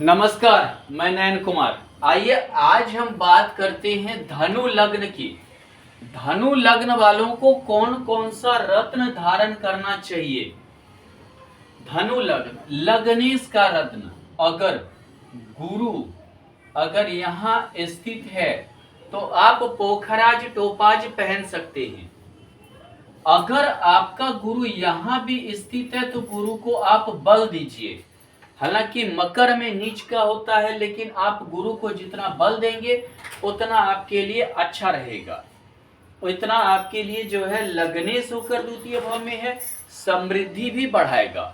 नमस्कार, मैं नयन कुमार। आइए आज हम बात करते हैं धनु लग्न की। धनु लग्न वालों को कौन कौन सा रत्न धारण करना चाहिए। धनु लग्न, लग्नेश का रत्न अगर गुरु अगर यहाँ स्थित है तो आप पोखराज टोपाज पहन सकते हैं। अगर आपका गुरु यहाँ भी स्थित है तो गुरु को आप बल दीजिए। हालांकि मकर में नीच का होता है, लेकिन आप गुरु को जितना बल देंगे उतना आपके लिए अच्छा रहेगा, उतना आपके लिए जो है लग्नेश होकर द्वितीय भाव में है, समृद्धि भी बढ़ाएगा।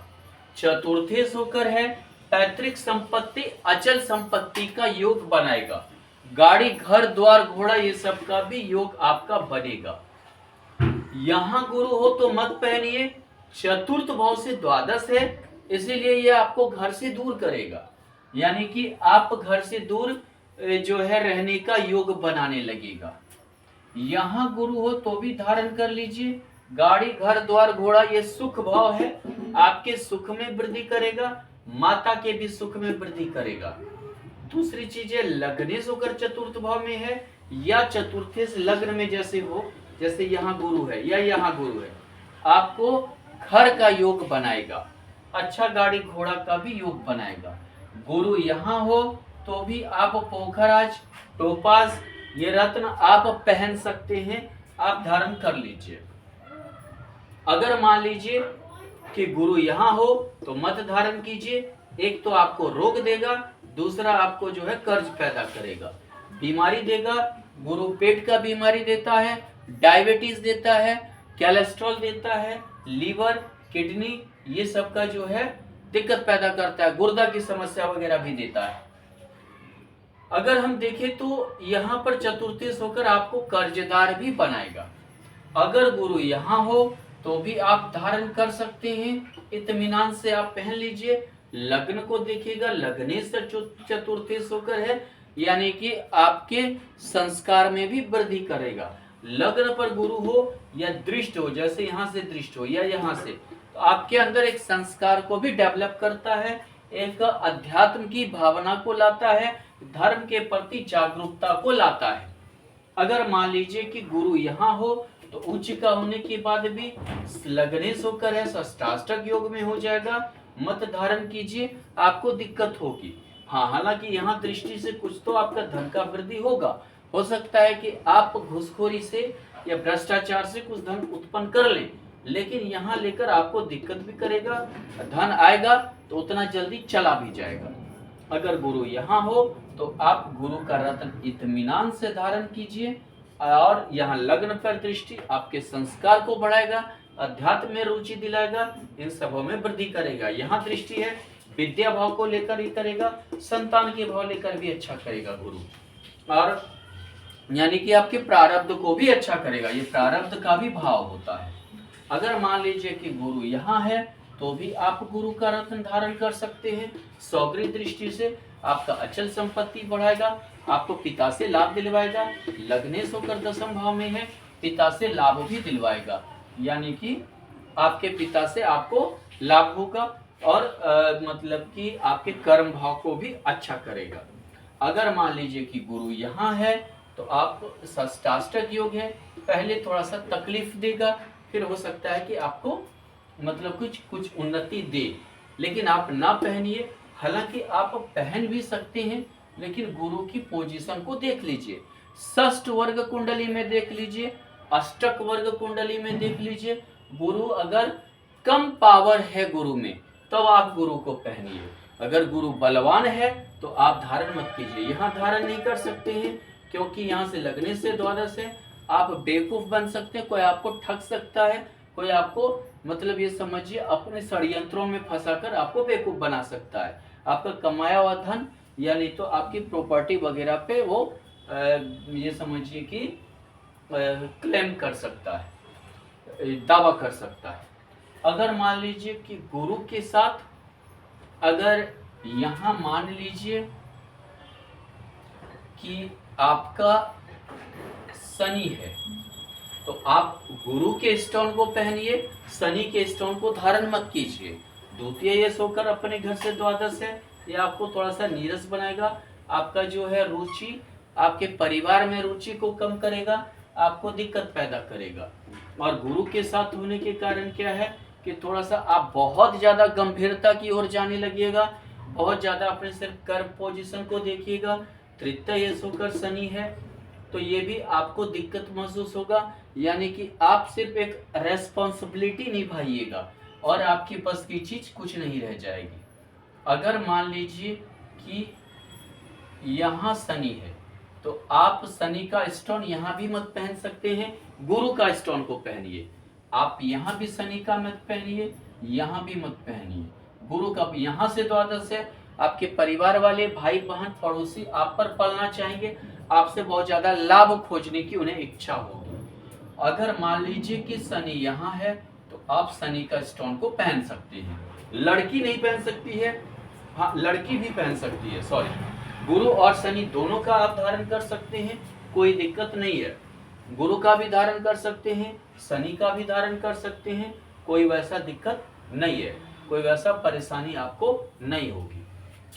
चतुर्थेश होकर है, पैतृक संपत्ति अचल संपत्ति का योग बनाएगा। गाड़ी घर द्वार घोड़ा ये सब का भी योग आपका बनेगा। यहाँ गुरु हो तो मत पहनिए। चतुर्थ भाव से द्वादश है, इसीलिए ये आपको घर से दूर करेगा, यानी कि आप घर से दूर जो है रहने का योग बनाने लगेगा। यहाँ गुरु हो तो भी धारण कर लीजिए। गाड़ी घर द्वार घोड़ा ये सुख भाव है, आपके सुख में वृद्धि करेगा, माता के भी सुख में वृद्धि करेगा। दूसरी चीज है लग्नेश होकर चतुर्थ भाव में है या चतुर्थेश लग्न में जैसे हो, जैसे यहाँ गुरु है या यहाँ गुरु है, आपको घर का योग बनाएगा, अच्छा गाड़ी घोड़ा का भी योग बनाएगा। गुरु यहाँ हो तो भी आप पोखराज टोपाज ये रत्न आप पहन सकते हैं, आप धारण कर लीजिए। अगर मान लीजिए कि गुरु यहाँ हो तो मत धारण कीजिए। एक तो आपको रोग देगा, दूसरा आपको जो है कर्ज पैदा करेगा, बीमारी देगा। गुरु पेट का बीमारी देता है, डायबिटीज देता है, कोलेस्ट्रॉल देता है, लीवर किडनी ये सब का जो है दिक्कत पैदा करता है, गुर्दा की समस्या वगैरह भी देता है। अगर हम देखें तो यहाँ पर चतुर्थेश होकर आपको कर्जदार भी बनाएगा। अगर गुरु यहाँ हो तो भी आप धारण कर सकते हैं, इत्मीनान से आप पहन लीजिए। लग्न को देखिएगा, लग्नेश चतुर्थेश होकर है, यानी कि आपके संस्कार में भी वृद्धि करेगा। लग्न पर गुरु हो या दृष्ट हो, जैसे यहाँ से दृष्ट हो या यहाँ से, तो आपके अंदर एक संस्कार को भी डेवलप करता है, एक अध्यात्म की भावना को लाता है, धर्म के प्रति जागरूकता को लाता है। अगर मान लीजिए कि गुरु यहाँ हो तो उच्च का होने के बाद भी लग्नेश होकर है, षष्ठाष्टक योग में हो जाएगा, मत धारण कीजिए, आपको दिक्कत होगी। हाँ, हालांकि यहाँ दृष्टि से कुछ तो आपका धन का वृद्धि होगा। हो सकता है कि आप घूसखोरी से या भ्रष्टाचार से कुछ धन उत्पन्न कर लें, लेकिन यहाँ लेकर आपको दिक्कत भी करेगा। धन आएगा तो उतना जल्दी चला भी जाएगा। अगर गुरु यहाँ हो तो आप गुरु का रत्न इत्मीनान से धारण कीजिए, और यहाँ लग्न पर दृष्टि आपके संस्कार को बढ़ाएगा, अध्यात्म में रुचि दिलाएगा, इन सबों में वृद्धि करेगा। यहाँ दृष्टि है, विद्या भाव को लेकर ही करेगा, संतान के भाव लेकर भी अच्छा करेगा गुरु, और यानी कि आपके प्रारब्ध को भी अच्छा करेगा। ये प्रारब्ध का भी भाव होता है। अगर मान लीजिए कि गुरु यहाँ है तो भी आप गुरु का रत्न धारण कर सकते हैं। सौगरी दृष्टि से आपका अचल संपत्ति बढ़ाएगा, आपको पिता से लाभ दिलवाएगा। लग्नेश होकर दशम भाव में है, पिता से लाभ भी दिलवाएगा, यानी कि आपके पिता से आपको लाभ होगा, और मतलब कि आपके कर्म भाव को भी अच्छा करेगा। अगर मान लीजिए कि गुरु यहाँ है तो आप षष्ठाष्टक योग है, पहले थोड़ा सा तकलीफ देगा, फिर हो सकता है कि आपको मतलब कुछ उन्नति दे, लेकिन आप ना पहनिए। हालांकि आप पहन भी सकते हैं, लेकिन गुरु की पोजीशन को देख लीजिए। षष्ठ वर्ग कुंडली में देख लीजिए, अष्टक वर्ग कुंडली में देख लीजिए। गुरु अगर कम पावर है गुरु में तब आप गुरु को पहनिए। अगर गुरु बलवान है तो आप धारण मत कीजिए। यहाँ धारण नहीं कर सकते हैं क्योंकि यहाँ से लगने से द्वादश है, आप बेवकूफ बन सकते हैं, कोई आपको ठग सकता है, कोई आपको मतलब ये समझिए अपने षड्यंत्रों में फंसाकर आपको बेवकूफ बना सकता है। आपका कमाया हुआ धन या नहीं तो आपकी प्रॉपर्टी वगैरह पे वो ये समझिए कि क्लेम कर सकता है, दावा कर सकता है। अगर मान लीजिए कि गुरु के साथ अगर यहाँ मान लीजिए कि आपका शनि है तो आप गुरु के स्टोन को पहनिए, शनि के स्टोन को धारण मत कीजिए। द्वितीय यश होकर अपने घर से द्वादश है, ये आपको थोड़ा सा नीरस बनाएगा, आपका जो है रुचि, आपके परिवार में रुचि को कम करेगा, आपको दिक्कत पैदा करेगा। और गुरु के साथ होने के कारण क्या है कि थोड़ा सा आप बहुत ज्यादा गंभीरता की ओर जाने लगिएगा, बहुत ज्यादा अपने सिर्फ कर्म पोजीशन को देखिएगा। तृतीय ये होकर शनि है तो ये भी आपको दिक्कत महसूस होगा, यानी कि आप सिर्फ एक रेस्पॉन्सिबिलिटी निभाइएगा और आपके पास की चीज कुछ नहीं रह जाएगी। अगर मान लीजिए कि यहाँ शनि है तो आप शनि का स्टोन यहाँ भी मत पहन सकते हैं, गुरु का स्टोन को पहनिए। आप यहाँ भी शनि का मत पहनिए, यहाँ भी मत पहनिए, गुरु का। यहाँ से द्वादश है, आपके परिवार वाले भाई बहन पड़ोसी आप पर पलना चाहेंगे, आपसे बहुत ज्यादा लाभ खोजने की उन्हें इच्छा होगी। अगर मान लीजिए कि शनि यहाँ है तो आप शनि का स्टोन को पहन सकते हैं। लड़की नहीं पहन सकती है, हाँ लड़की भी पहन सकती है, सॉरी, गुरु और शनि दोनों का आप धारण कर सकते हैं, कोई दिक्कत नहीं है। गुरु का भी धारण कर सकते हैं, शनि का भी धारण कर सकते हैं, कोई वैसा दिक्कत नहीं है, कोई वैसा परेशानी आपको नहीं होगी।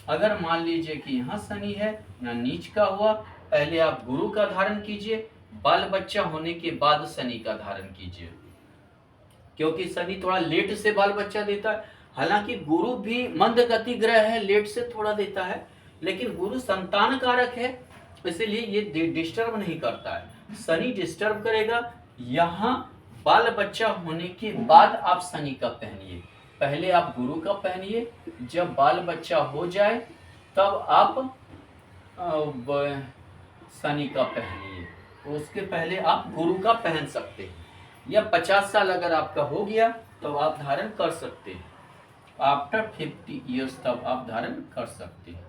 अगर मान लीजिए कि यहाँ शनि है या नीच का हुआ, पहले आप गुरु का धारण कीजिए, बाल बच्चा होने के बाद शनि का धारण कीजिए, क्योंकि शनि थोड़ा लेट से बाल बच्चा देता है। हालांकि गुरु भी मंद गति ग्रह है, लेट से थोड़ा देता है, लेकिन गुरु संतान कारक है, इसलिए ये डिस्टर्ब नहीं करता है। शनि डिस्टर्ब करेगा। यहाँ बाल बच्चा होने के बाद आप शनि का पहनिए, पहले आप गुरु का पहनिए, जब बाल बच्चा हो जाए तब आप शनि का पहनिए, तो उसके पहले आप गुरु का पहन सकते हैं। या 50 साल अगर आपका हो गया तो आप धारण कर सकते हैं, आफ्टर 50 ईयर्स तब आप धारण कर सकते हैं।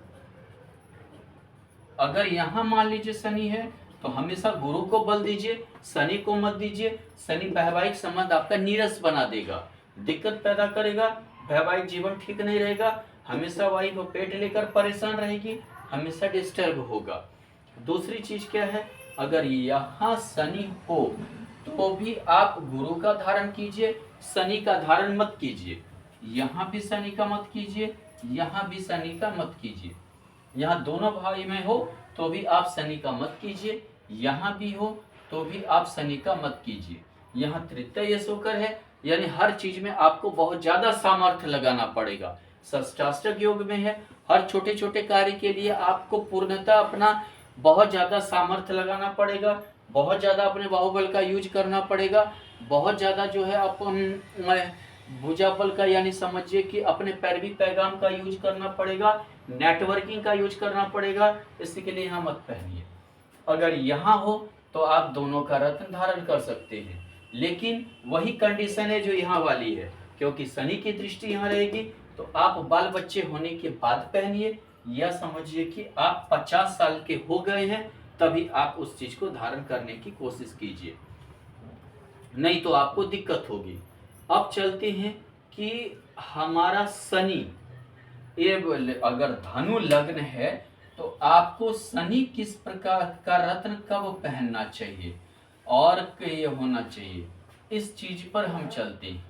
अगर यहाँ मान लीजिए शनि है तो हमेशा गुरु को बल दीजिए, शनि को मत दीजिए। शनि वैवाहिक संबंध आपका नीरस बना देगा, दिक्कत पैदा करेगा, वैवाहिक जीवन ठीक नहीं रहेगा, हमेशा वाइफ पेट लेकर परेशान रहेगी, हमेशा डिस्टर्ब होगा। दूसरी चीज क्या है, अगर यहाँ शनि हो तो भी आप गुरु का धारण कीजिए, शनि का धारण मत कीजिए। यहाँ भी शनि का मत कीजिए, यहाँ भी शनि का मत कीजिए। यहाँ दोनों भाई में हो तो भी आप शनि का मत कीजिए, यहाँ भी हो तो भी आप शनि का मत कीजिए। यहाँ तृतीय शोकर है, यानी हर चीज में आपको बहुत ज्यादा सामर्थ्य लगाना पड़ेगा। षष्ठाष्टक योग में है, हर छोटे छोटे कार्य के लिए आपको पूर्णतः अपना बहुत ज्यादा सामर्थ्य लगाना पड़ेगा, बहुत ज्यादा अपने बाहुबल का यूज करना पड़ेगा, बहुत ज्यादा जो है अपन भुजाबल का, यानी समझिए कि अपने पैरवी पैगाम का यूज करना पड़ेगा, नेटवर्किंग का यूज करना पड़ेगा। इसी के लिए यहाँ मत पहनिए। अगर यहाँ हो तो आप दोनों का रत्न धारण कर सकते हैं, लेकिन वही कंडीशन है जो यहाँ वाली है, क्योंकि शनि की दृष्टि यहाँ रहेगी। तो आप बाल बच्चे होने के बाद पहनिए, या समझिए कि आप 50 साल के हो गए हैं तभी आप उस चीज को धारण करने की कोशिश कीजिए, नहीं तो आपको दिक्कत होगी। अब चलते हैं कि हमारा शनि ये अगर धनु लग्न है तो आपको शनि किस प्रकार का रत्न कब पहनना चाहिए और ये होना चाहिए, इस चीज पर हम चलते हैं।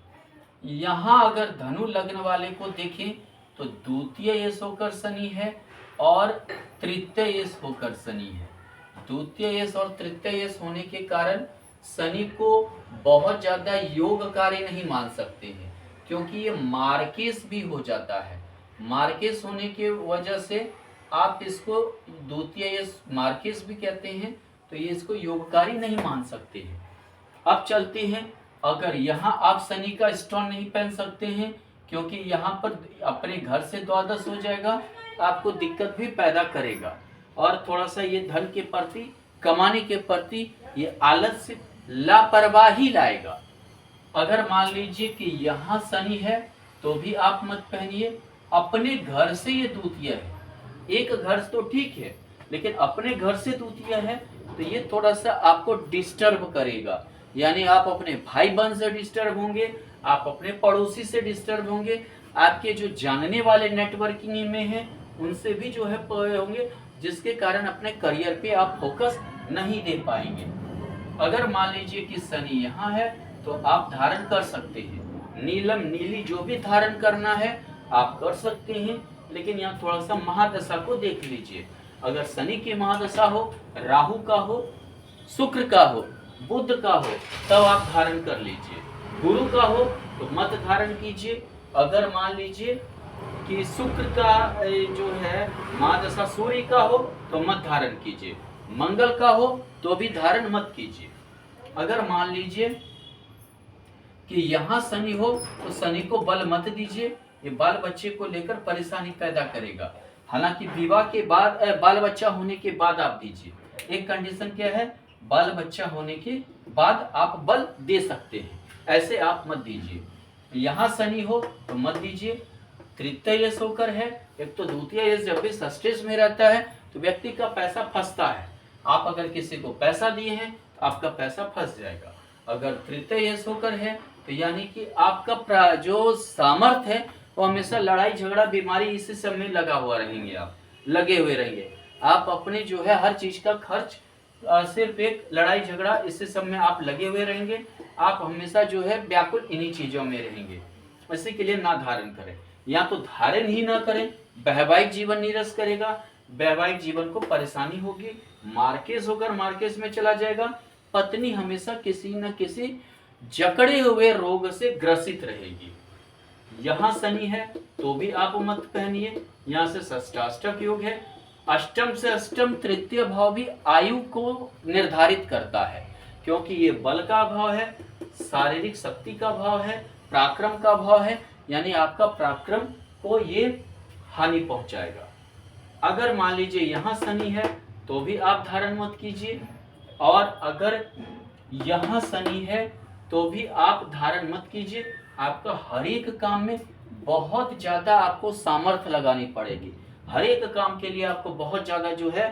यहाँ अगर धनु लग्न वाले को देखें तो द्वितीय यश होकर शनि है और तृतीय यश होकर शनि है। द्वितीय यश और तृतीय यश होने के कारण शनि को बहुत ज्यादा योगकारी नहीं मान सकते हैं, क्योंकि ये मार्केस भी हो जाता है। मार्केस होने की वजह से आप इसको द्वितीय यश मार्केस भी कहते हैं, तो ये इसको योगकारी नहीं मान सकते हैं। अब चलते हैं, अगर यहाँ आप शनि का स्टोन नहीं पहन सकते हैं, क्योंकि यहाँ पर अपने घर से द्वादश हो जाएगा, आपको दिक्कत भी पैदा करेगा और थोड़ा सा ये धन के प्रति, कमाने के प्रति ये आलस्य, लापरवाही लाएगा। अगर मान लीजिए कि यहाँ शनि है तो भी आप मत पहनिए। अपने घर से ये द्वितीय है, एक घर तो ठीक है, लेकिन अपने घर से द्वितीय है तो ये थोड़ा सा आपको डिस्टर्ब करेगा, यानी आप अपने भाई बहन से डिस्टर्ब होंगे, आप अपने पड़ोसी से डिस्टर्ब होंगे, आपके जो जानने वाले नेटवर्किंग में हैं उनसे भी जो है होंगे, जिसके कारण अपने करियर पे आप फोकस नहीं दे पाएंगे। अगर मान लीजिए कि शनि यहाँ है तो आप धारण कर सकते हैं, नीलम नीली जो भी धारण करना है आप कर सकते हैं, लेकिन यहाँ थोड़ा सा महादशा को देख लीजिए। अगर शनि की महादशा हो, राहु का हो, शुक्र का हो, बुध का हो, तब आप धारण कर लीजिए। गुरु का हो तो मत धारण कीजिए। अगर मान लीजिए कि शुक्र का जो है महादशा सूर्य का हो तो मत धारण कीजिए। मंगल का हो तो भी धारण मत कीजिए। अगर मान लीजिए कि यहाँ शनि हो तो शनि को बल मत दीजिए, ये बाल बच्चे को लेकर परेशानी पैदा करेगा। हालांकि विवाह के बाद बाल बच्चा होने के बाद आप दीजिए। एक कंडीशन क्या है, बाल बच्चा होने के बाद आप बल दे सकते हैं, ऐसे आप मत दीजिए। यहाँ शनि हो तो मत दीजिए। तृतीय यश होकर है, एक तो द्वितीय यश जब भी षष्ठेश में रहता है तो व्यक्ति का पैसा फंसता है। आप अगर किसी को पैसा दिए हैं तो आपका पैसा फंस जाएगा। अगर तृतीय यश होकर है तो यानी कि आपका जो सामर्थ्य है वो हमेशा लड़ाई झगड़ा बीमारी इसी सब में लगा हुआ रहेंगे, आप लगे हुए रहेंगे। आप अपने जो है हर चीज का खर्च सिर्फ एक लड़ाई झगड़ा इसी सब में आप लगे हुए रहेंगे। आप हमेशा जो है व्याकुल इन्हीं चीजों में रहेंगे। इसी के लिए ना धारण करें, या तो धारण ही ना करें, वैवाहिक जीवन नीरस करेगा, वैवाहिक जीवन को परेशानी होगी, मार्केज होकर मार्केज में चला जाएगा। पत्नी हमेशा किसी न किसी जकड़े हुए रोग से ग्रसित रहेगी। यहाँ शनि है तो भी आप मत पहनिए। यहाँ से षष्ठाष्टक योग है, अष्टम से अष्टम तृतीय भाव भी आयु को निर्धारित करता है, क्योंकि ये बल का भाव है, शारीरिक शक्ति का भाव है, पराक्रम का भाव है, यानी आपका पराक्रम को ये हानि पहुंचाएगा। अगर मान लीजिए यहाँ शनि है तो भी आप धारण मत कीजिए, और अगर यहाँ शनि है तो भी आप धारण मत कीजिए। आपका हर एक काम में बहुत ज्यादा आपको सामर्थ्य लगानी पड़ेगी, हर एक काम के लिए आपको बहुत ज्यादा जो है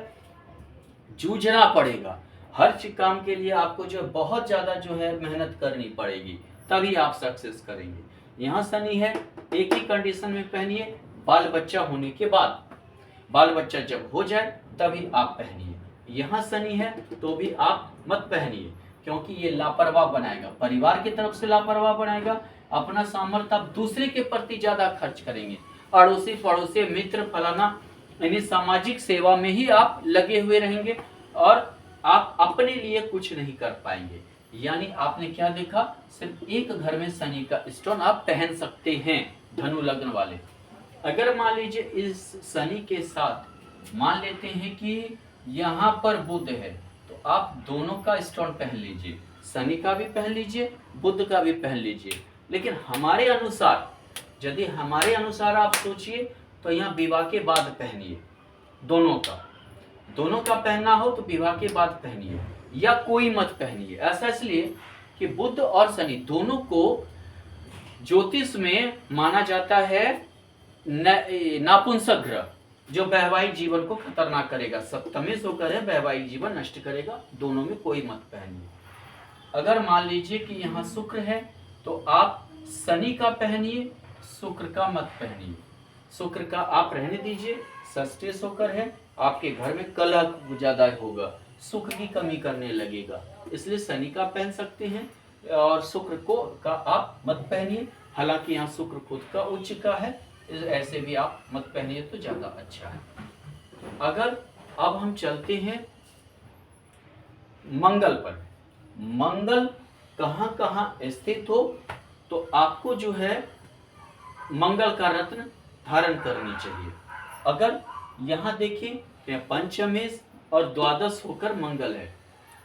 जूझना पड़ेगा, हर काम के लिए आपको जो बहुत ज्यादा जो है मेहनत करनी पड़ेगी, तभी आप सक्सेस करेंगे। यहाँ शनि है, एक ही कंडीशन में पहनिए, बाल बच्चा होने के बाद, बाल बच्चा जब हो जाए तभी आप पहनिए। यहाँ शनि है तो भी आप मत पहनिए, क्योंकि ये लापरवाह बनाएगा, परिवार की तरफ से लापरवाह बनाएगा। अपना सामर्थ्य आप दूसरे के प्रति ज्यादा खर्च करेंगे, अड़ोसी पड़ोसी मित्र फलाना यानी सामाजिक सेवा में ही आप लगे हुए रहेंगे, और आप अपने लिए कुछ नहीं कर पाएंगे। यानी आपने क्या देखा, सिर्फ एक घर में शनि का स्टोन आप पहन सकते हैं, धनु लग्न वाले। अगर मान लीजिए इस शनि के साथ मान लेते हैं कि यहाँ पर बुध है, तो आप दोनों का स्टोन पहन लीजिए, शनि का भी पहन लीजिए, बुध का भी पहन लीजिए। लेकिन हमारे अनुसार, यदि हमारे अनुसार आप सोचिए तो यहाँ विवाह के बाद पहनिए, दोनों का पहनना हो तो विवाह के बाद पहनिए, या कोई मत पहनिए। ऐसा इसलिए कि बुध और शनि दोनों को ज्योतिष में माना जाता है नापुंसक ग्रह, जो वैवाहिक जीवन को खतरनाक करेगा, सप्तमेश होकर है वैवाहिक जीवन नष्ट करेगा। दोनों में कोई मत पहनिए। अगर मान लीजिए कि यहाँ शुक्र है तो आप शनि का पहनिए, शुक्र का मत पहनिए। शुक्र का आप रहने दीजिए, षष्ठेश होकर है, आपके घर में कलह ज्यादा होगा, सुख की कमी करने लगेगा, इसलिए शनि का पहन सकते हैं, और शुक्र को का आप मत पहनिए। हालांकि यहाँ शुक्र खुद का उच्च का है, ऐसे भी आप मत पहनिए तो ज्यादा अच्छा है। अगर अब हम चलते हैं मंगल पर, मंगल कहाँ कहाँ स्थित हो तो आपको जो है मंगल का रत्न धारण करनी चाहिए। अगर यहाँ देखें तो पंचमेश और द्वादश होकर मंगल है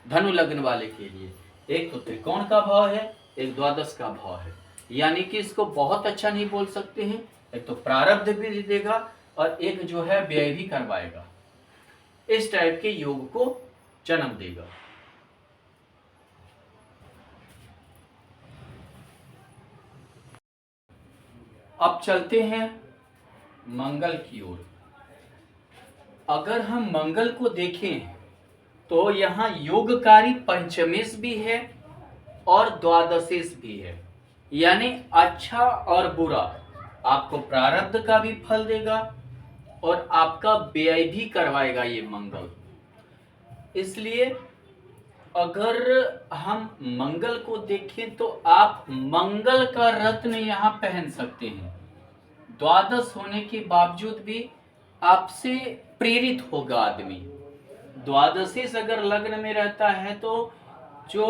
धनु लग्न वाले के लिए, एक तो त्रिकोण का भाव है, एक द्वादश का भाव है, यानी कि इसको बहुत अच्छा नहीं बोल सकते हैं, एक तो प्रारब्ध भी देगा और एक जो है व्यय भी करवाएगा, इस टाइप के योग को जन्म देगा। अब चलते हैं मंगल की ओर। अगर हम मंगल को देखें तो यहाँ योगकारी पंचमेश भी है और द्वादशेश भी है, यानी अच्छा और बुरा, आपको प्रारब्ध का भी फल देगा और आपका व्यय भी करवाएगा ये मंगल। इसलिए अगर हम मंगल को देखें तो आप मंगल का रत्न यहाँ पहन सकते हैं, द्वादश होने के बावजूद भी आपसे प्रेरित होगा आदमी। द्वादशी से अगर लग्न में रहता है तो जो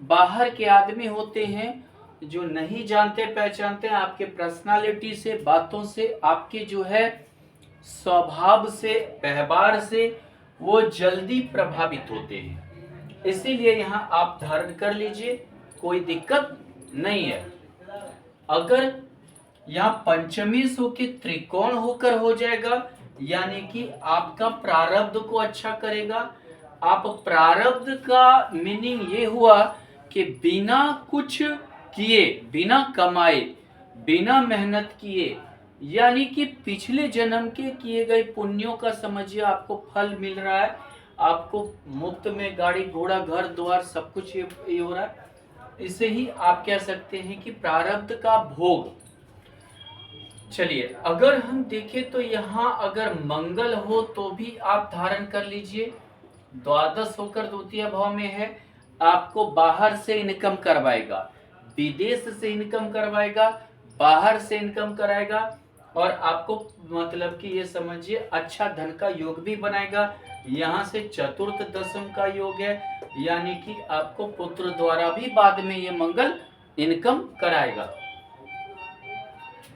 बाहर के आदमी होते हैं, जो नहीं जानते पहचानते हैं, आपके पर्सनालिटी से, बातों से, आपके जो है स्वभाव से, व्यवहार से, वो जल्दी प्रभावित होते हैं। इसीलिए यहाँ आप धारण कर लीजिए, कोई दिक्कत नहीं है। अगर यहाँ पंचमी सो के त्रिकोण होकर हो जाएगा, यानी कि आपका प्रारब्ध को अच्छा करेगा। आप प्रारब्ध का मीनिंग ये हुआ कि बिना कुछ किए, बिना कमाए, बिना मेहनत किए, यानी कि पिछले जन्म के किए गए पुण्यों का समझिए आपको फल मिल रहा है। आपको मुफ्त में गाड़ी घोड़ा घर द्वार सब कुछ ये हो रहा है। इसे ही आप कह सकते हैं कि प्रारब्ध का भोग। चलिए, अगर हम देखें तो यहाँ अगर मंगल हो तो भी आप धारण कर लीजिए। द्वादश होकर द्वितीय भाव में है, आपको बाहर से इनकम करवाएगा, विदेश से इनकम करवाएगा, बाहर से इनकम कराएगा, और आपको मतलब कि ये समझिए अच्छा धन का योग भी बनाएगा। यहाँ से चतुर्थ दशम का योग है, यानी कि आपको पुत्र द्वारा भी बाद में ये मंगल इनकम कराएगा।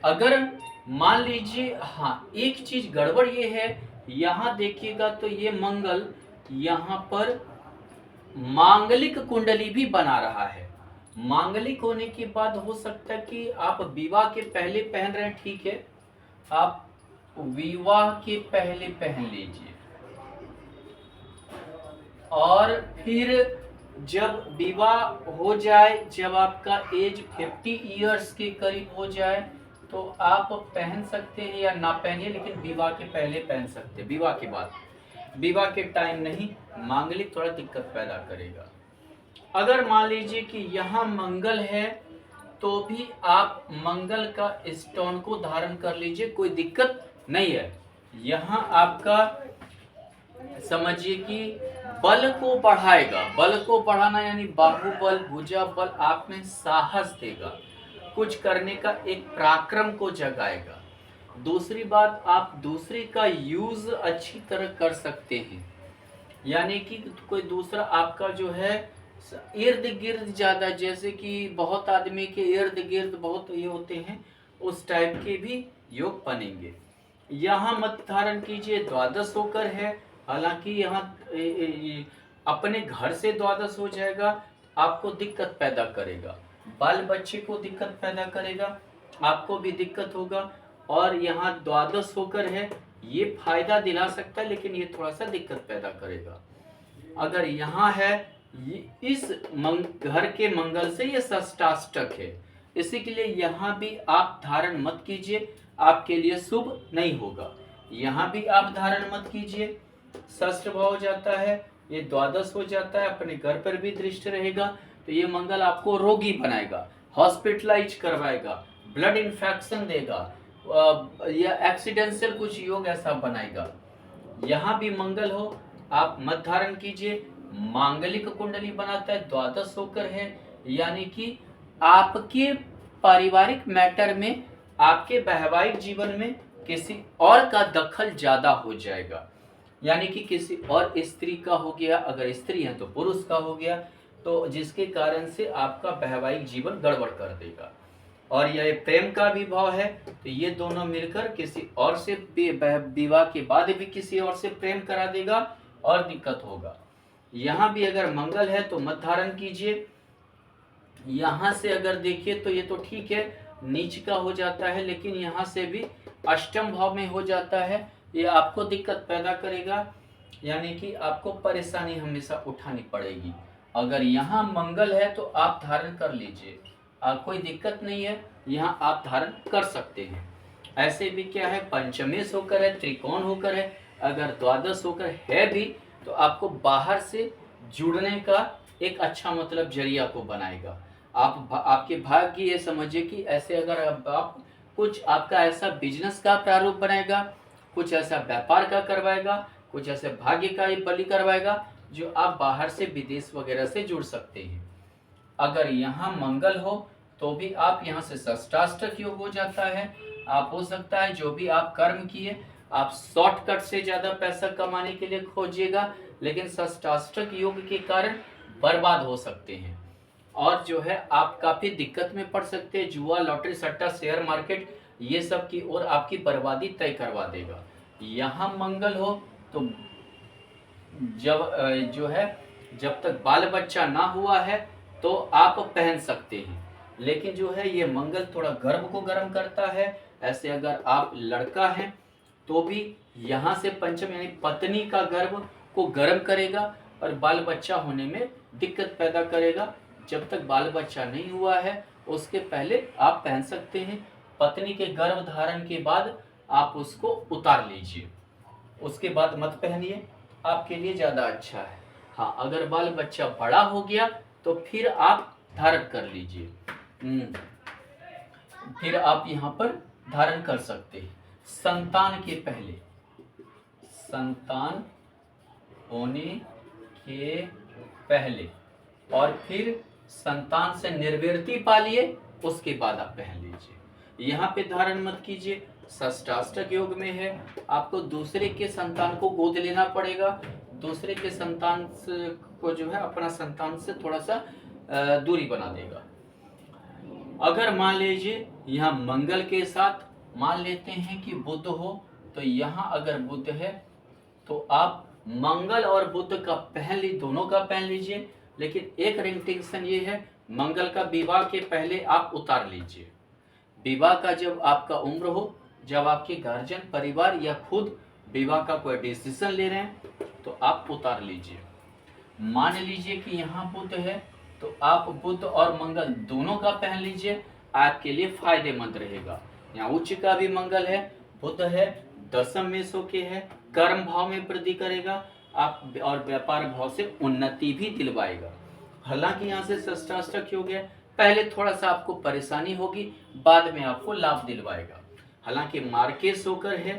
अगर मान लीजिए, हाँ, एक चीज गड़बड़ ये है, यहाँ देखिएगा तो ये मंगल यहाँ पर मांगलिक कुंडली भी बना रहा है। मांगलिक होने के बाद हो सकता है कि आप विवाह के पहले पहन रहे हैं, ठीक है, आप विवाह के पहले पहन लीजिए, और फिर जब विवाह हो जाए, जब आपका एज 50 इयर्स के करीब हो जाए तो आप पहन सकते हैं, या ना पहनिए, लेकिन विवाह के पहले पहन सकते हैं, विवाह के बाद। विवाह के टाइम नहीं, मांगलिक थोड़ा दिक्कत पैदा करेगा। अगर मान लीजिए कि यहाँ मंगल है तो भी आप मंगल का स्टोन को धारण कर लीजिए, कोई दिक्कत नहीं है। यहाँ आपका समझिए कि बल को बढ़ाएगा। बल को बढ़ाना यानी बाहुबल, भुजा बल, आप में साहस देगा, कुछ करने का एक पराक्रम को जगाएगा। दूसरी बात, आप दूसरे का यूज अच्छी तरह कर सकते हैं, यानी कि कोई दूसरा आपका जो है इर्द गिर्द ज्यादा, जैसे कि बहुत आदमी के इर्द गिर्द बहुत ये होते हैं, उस टाइप के भी योग बनेंगे। यहाँ मत धारण कीजिए, द्वादश होकर है, हालांकि यहाँ अपने घर से द्वादश हो जाएगा, आपको दिक्कत पैदा करेगा, बाल बच्चे को दिक्कत पैदा करेगा, आपको भी दिक्कत होगा। और यहाँ द्वादश होकर है, ये फायदा दिला सकता है, लेकिन ये थोड़ा सा दिक्कत पैदा करेगा। अगर यहाँ है, इस घर के मंगल से ये षष्ठाष्टक है, इसी के लिए यहाँ भी आप धारण मत कीजिए, आपके लिए शुभ नहीं होगा। यहाँ भी आप धारण मत कीजिए, षष्ठ भाव हो जाता है, ये द्वादश हो जाता है, अपने घर पर भी दृष्टि रहेगा, तो ये मंगल आपको रोगी बनाएगा, हॉस्पिटलाइज करवाएगा, ब्लड इन्फेक्शन देगा, या एक्सीडेंशियल कुछ योग ऐसा बनाएगा। यहाँ भी मंगल हो, आप मत धारण कीजिए। मांगलिक कुंडली बनाता है, द्वादश होकर है, यानी कि आपके पारिवारिक मैटर में, आपके वैवाहिक जीवन में किसी और का दखल ज्यादा हो जाएगा, यानी कि किसी और स्त्री का हो गया, अगर स्त्री है तो पुरुष का हो गया, तो जिसके कारण से आपका वैवाहिक जीवन गड़बड़ कर देगा। और यह प्रेम का भी भाव है, तो ये दोनों मिलकर किसी और से विवाह के बाद भी किसी और से प्रेम करा देगा और दिक्कत होगा। यहाँ भी अगर मंगल है तो मत धारण कीजिए। यहाँ से अगर देखिए तो ये तो ठीक है, नीच का हो जाता है, लेकिन यहाँ से भी अष्टम भाव में हो जाता है, ये आपको दिक्कत पैदा करेगा, यानी कि आपको परेशानी हमेशा उठानी पड़ेगी। अगर यहाँ मंगल है तो आप धारण कर लीजिए, कोई दिक्कत नहीं है, यहाँ आप धारण कर सकते हैं। ऐसे भी क्या है, पंचमेश होकर है, त्रिकोण होकर है, अगर द्वादश होकर है भी तो आपको बाहर से जुड़ने का एक अच्छा मतलब जरिया को बनाएगा। आपके भाग्य ये समझिए कि ऐसे अगर आप कुछ आपका ऐसा बिजनेस का प्रारूप बनाएगा, कुछ ऐसा व्यापार का करवाएगा, कुछ ऐसे भाग्य का बलि करवाएगा, जो आप बाहर से विदेश वगैरह से जुड़ सकते हैं। अगर यहाँ मंगल हो तो भी आप यहाँ से षष्ठाष्टक योग हो जाता है, आप हो सकता है जो भी आप कर्म किए आप शॉर्टकट से ज्यादा पैसा कमाने के लिए खोजिएगा, लेकिन षष्टाष्टक योग के कारण बर्बाद हो सकते हैं और जो है आप काफी दिक्कत में पड़ सकते हैं। जुआ, लॉटरी, सट्टा, शेयर मार्केट ये सब की ओर आपकी बर्बादी तय करवा देगा। यहाँ मंगल हो तो जब जो है जब तक बाल बच्चा ना हुआ है तो आप पहन सकते हैं, लेकिन जो है ये मंगल थोड़ा गर्भ को गर्म करता है। ऐसे अगर आप लड़का हैं तो भी यहाँ से पंचम यानी पत्नी का गर्भ को गर्म करेगा और बाल बच्चा होने में दिक्कत पैदा करेगा। जब तक बाल बच्चा नहीं हुआ है उसके पहले आप पहन सकते हैं। पत्नी के गर्भ धारण के बाद आप उसको उतार लीजिए, उसके बाद मत पहनिए, आपके लिए ज्यादा अच्छा है। हाँ, अगर बाल बच्चा बड़ा हो गया तो फिर आप धारण कर लीजिए। फिर आप यहाँ पर धारण कर सकते हैं। संतान के पहले, संतान होने के पहले और फिर संतान से निर्वृत्ति पा लिए उसके बाद आप पहन लीजिए। यहाँ पे धारण मत कीजिए। षष्टाष्टक योग में है आपको दूसरे के संतान को गोद लेना पड़ेगा, दूसरे के संतान को जो है अपना संतान से थोड़ा सा दूरी बना देगा। अगर मान लीजिए यहाँ मंगल के साथ मान लेते हैं कि बुध हो, तो यहाँ अगर बुध है तो आप मंगल और बुध का पहन ली, दोनों का पहन लीजिए, लेकिन एक रिंगटिंगसन ये है मंगल का विवाह के पहले आप उतार लीजिए। विवाह का जब आपका उम्र हो, जब आपके गार्जियन, परिवार या खुद विवाह का कोई डिसीजन ले रहे हैं तो आप उतार लीजिए। मान लीजिए कि यहाँ बुध है तो आप बुध और मंगल दोनों का पहन लीजिए, आपके लिए फायदेमंद रहेगा। यहाँ उच्च का भी मंगल है, बुध है, दशम में सो के है, कर्म भाव में वृद्धि करेगा आप और व्यापार भाव से उन्नति भी दिलवाएगा। हालांकि यहाँ से षष्टाष्टक योग है, पहले थोड़ा सा आपको परेशानी होगी, बाद में आपको लाभ दिलवाएगा। हालांकि मार्केश होकर है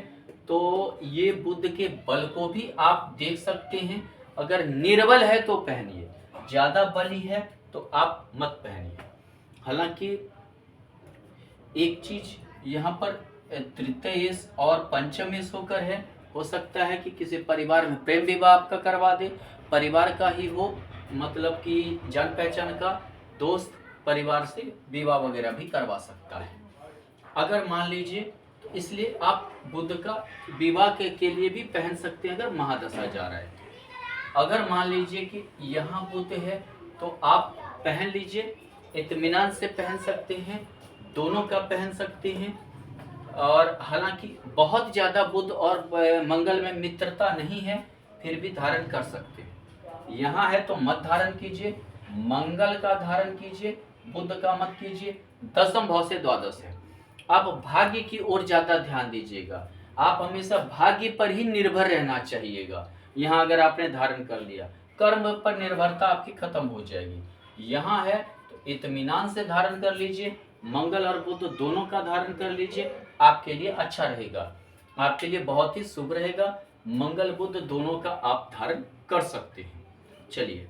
तो ये बुध के बल को भी आप देख सकते हैं। अगर निर्बल है तो पहनिए, ज्यादा बली है तो आप मत पहनिए। हालांकि एक चीज यहाँ पर तृतीयेश और पंचमेश होकर है, हो सकता है कि किसी परिवार में प्रेम विवाह आपका करवा दे, परिवार का ही हो, मतलब कि जान पहचान का दोस्त परिवार से विवाह वगैरह भी करवा सकता है। अगर मान लीजिए तो इसलिए आप बुध का विवाह के लिए भी पहन सकते हैं अगर महादशा जा रहा है। अगर मान लीजिए कि यहाँ बुध है तो आप पहन लीजिए, इत्मीनान से पहन सकते हैं, दोनों का पहन सकते हैं। और हालांकि बहुत ज़्यादा बुध और मंगल में मित्रता नहीं है, फिर भी धारण कर सकते हैं। यहाँ है तो मत धारण कीजिए, मंगल का धारण कीजिए, बुध का मत कीजिए। दशम भाव से द्वादश है, आप भाग्य की ओर ज्यादा ध्यान दीजिएगा, आप हमेशा भाग्य पर ही निर्भर रहना चाहिएगा। यहाँ अगर आपने धारण कर लिया, कर्म पर निर्भरता आपकी खत्म हो जाएगी। यहाँ है तो इत्मीनान से धारण कर लीजिए, मंगल और बुध दोनों का धारण कर लीजिए, आपके लिए अच्छा रहेगा, आपके लिए बहुत ही शुभ रहेगा। मंगल बुध दोनों का आप धारण कर सकते हैं। चलिए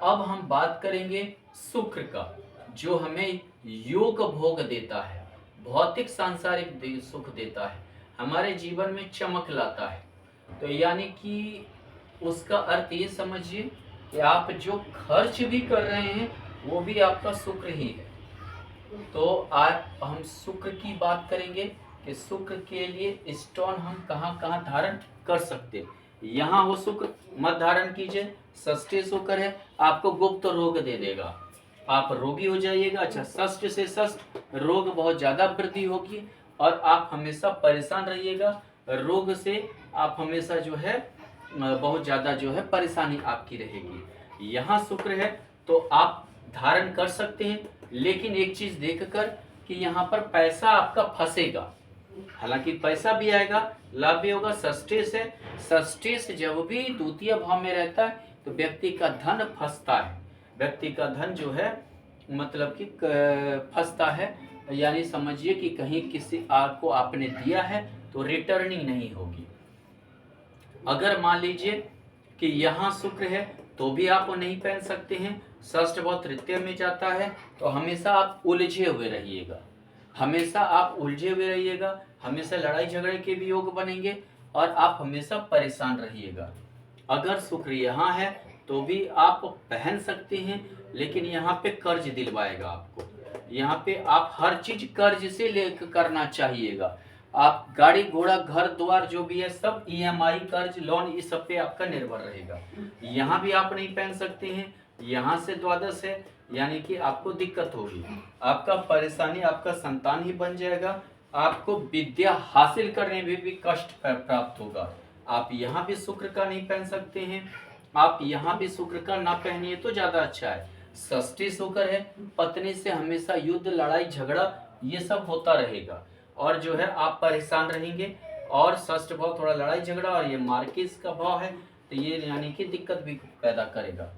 अब हम बात करेंगे शुक्र का, जो हमें योग भोग देता है, भौतिक सांसारिक सुख देता है, हमारे जीवन में चमक लाता है। तो यानी कि उसका अर्थ ये समझिए कि आप जो खर्च भी कर रहे हैं वो भी आपका शुक्र ही है। तो आज हम शुक्र की बात करेंगे कि शुक्र के लिए स्टोन हम कहाँ कहाँ धारण कर सकते हैं। यहाँ हो शुक्र, मत धारण कीजिए, षष्ठी शुक्र है, आपको गुप्त रोग दे देगा, आप रोगी हो जाइएगा। अच्छा, षष्ठ से षष्ठ रोग बहुत ज्यादा वृद्धि होगी और आप हमेशा परेशान रहिएगा, रोग से आप हमेशा जो है बहुत ज्यादा जो है परेशानी आपकी रहेगी। यहाँ शुक्र है तो आप धारण कर सकते हैं, लेकिन एक चीज देखकर कि यहाँ पर पैसा आपका फंसेगा। हालांकि पैसा भी आएगा, लाभ भी होगा। षष्ठी से जब भी द्वितीय भाव में रहता है तो व्यक्ति का धन फंसता है, व्यक्ति का धन जो है मतलब कि फंसता है, यानी समझिए कि कहीं किसी को आपने दिया है तो रिटर्निंग नहीं होगी। अगर मान लीजिए कि यहाँ शुक्र है तो भी आप वो नहीं पहन सकते हैं, षष्ठ भाव तृतीय में जाता है तो हमेशा आप उलझे हुए रहिएगा। हमेशा आप उलझे हुए रहिएगा, हमेशा लड़ाई झगड़े के भी योग बनेंगे और आप हमेशा परेशान रहिएगा। अगर शुक्र यहाँ है तो भी आप पहन सकते हैं, लेकिन यहाँ पे कर्ज दिलवाएगा आपको। यहाँ पे आप हर चीज कर्ज से लेकर करना चाहिएगा। आप गाड़ी घोड़ा घर द्वार जो भी है सब ईएमआई कर्ज लोन इस सब पे आपका निर्भर रहेगा। यहाँ भी आप नहीं पहन सकते हैं, यहाँ से द्वादश है, यानी कि आपको दिक्कत होगी, आपका परेशानी आपका संतान ही बन जाएगा, आपको विद्या हासिल करने में भी कष्ट प्राप्त होगा। आप यहाँ भी शुक्र का नहीं पहन सकते हैं, आप यहाँ भी शुक्र का ना पहनिए तो ज्यादा अच्छा है। षष्ठी शुक्र है, पत्नी से हमेशा युद्ध लड़ाई झगड़ा ये सब होता रहेगा और जो है आप परेशान रहेंगे। और षष्ठ भाव थोड़ा लड़ाई झगड़ा और ये मार्किस का भाव है तो ये यानी कि दिक्कत भी पैदा करेगा।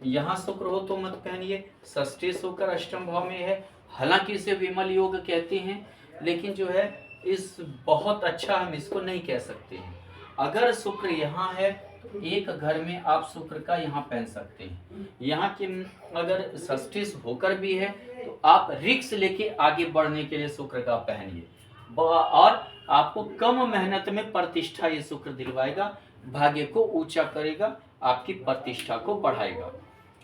यहाँ शुक्र हो तो मत पहनिए। षष्ठी शुक्र अष्टम भाव में है, हालांकि इसे विमल योग कहते हैं, लेकिन जो है इस बहुत अच्छा हम इसको नहीं कह सकते हैं। अगर शुक्र यहाँ है तो एक घर में आप शुक्र का यहाँ पहन सकते हैं। यहाँ के अगर षष्ठी होकर भी है तो आप रिक्स लेके आगे बढ़ने के लिए शुक्र का पहनिए और आपको कम मेहनत में प्रतिष्ठा ये शुक्र दिलवाएगा, भाग्य को ऊंचा करेगा, आपकी प्रतिष्ठा को बढ़ाएगा।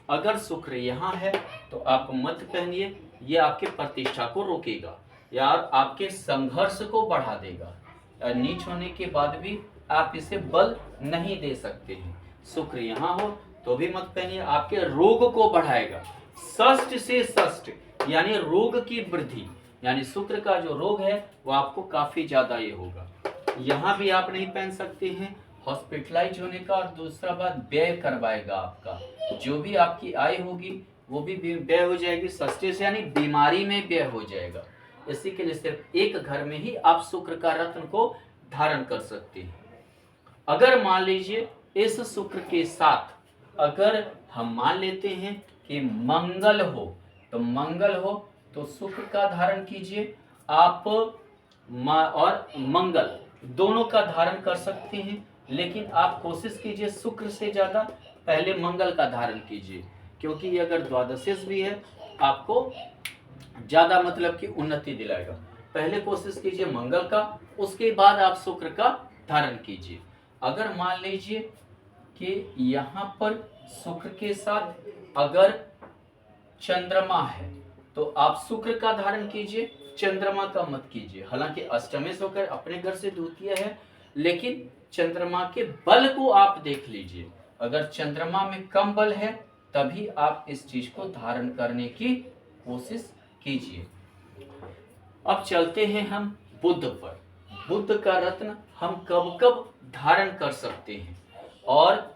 अगर शुक्र यहाँ है तो आप मत पहनिए, ये आपके प्रतिष्ठा को रोकेगा या आपके संघर्ष को बढ़ा देगा। नीच होने के बाद भी आप इसे बल नहीं दे सकते हैं। शुक्र यहाँ हो तो भी मत पहनिए, आपके रोग को बढ़ाएगा। षष्ठ से षष्ठ यानी रोग की वृद्धि, यानी शुक्र का जो रोग है वो आपको काफी ज्यादा ये होगा। यहाँ भी आप नहीं पहन सकते हैं, हॉस्पिटलाइज होने का। और दूसरा बात व्यय करवाएगा, आपका जो भी आपकी आय होगी वो भी व्यय हो जाएगी। षष्ठी से यानी बीमारी में व्यय हो जाएगा। इसी के लिए सिर्फ एक घर में ही आप शुक्र का रत्न को धारण कर सकते हैं। अगर मान लीजिए इस शुक्र के साथ अगर हम मान लेते हैं कि मंगल हो तो शुक्र का धारण कीजिए आप। और मंगल दोनों का धारण कर सकते हैं, लेकिन आप कोशिश कीजिए शुक्र से ज्यादा पहले मंगल का धारण कीजिए, क्योंकि ये अगर द्वादशेश भी है आपको ज्यादा मतलब कि उन्नति दिलाएगा। पहले कोशिश कीजिए मंगल का, उसके बाद आप शुक्र का धारण कीजिए। अगर मान लीजिए कि यहाँ पर शुक्र के साथ अगर चंद्रमा है तो आप शुक्र का धारण कीजिए, चंद्रमा का मत कीजिए। हालांकि अष्टमेश होकर अपने घर से द्वितीय है, लेकिन चंद्रमा के बल को आप देख लीजिए। अगर चंद्रमा में कम बल है तभी आप इस चीज को धारण करने की कोशिश कीजिए। अब चलते हैं हम बुध पर। बुध का रत्न हम कब कब धारण कर सकते हैं, और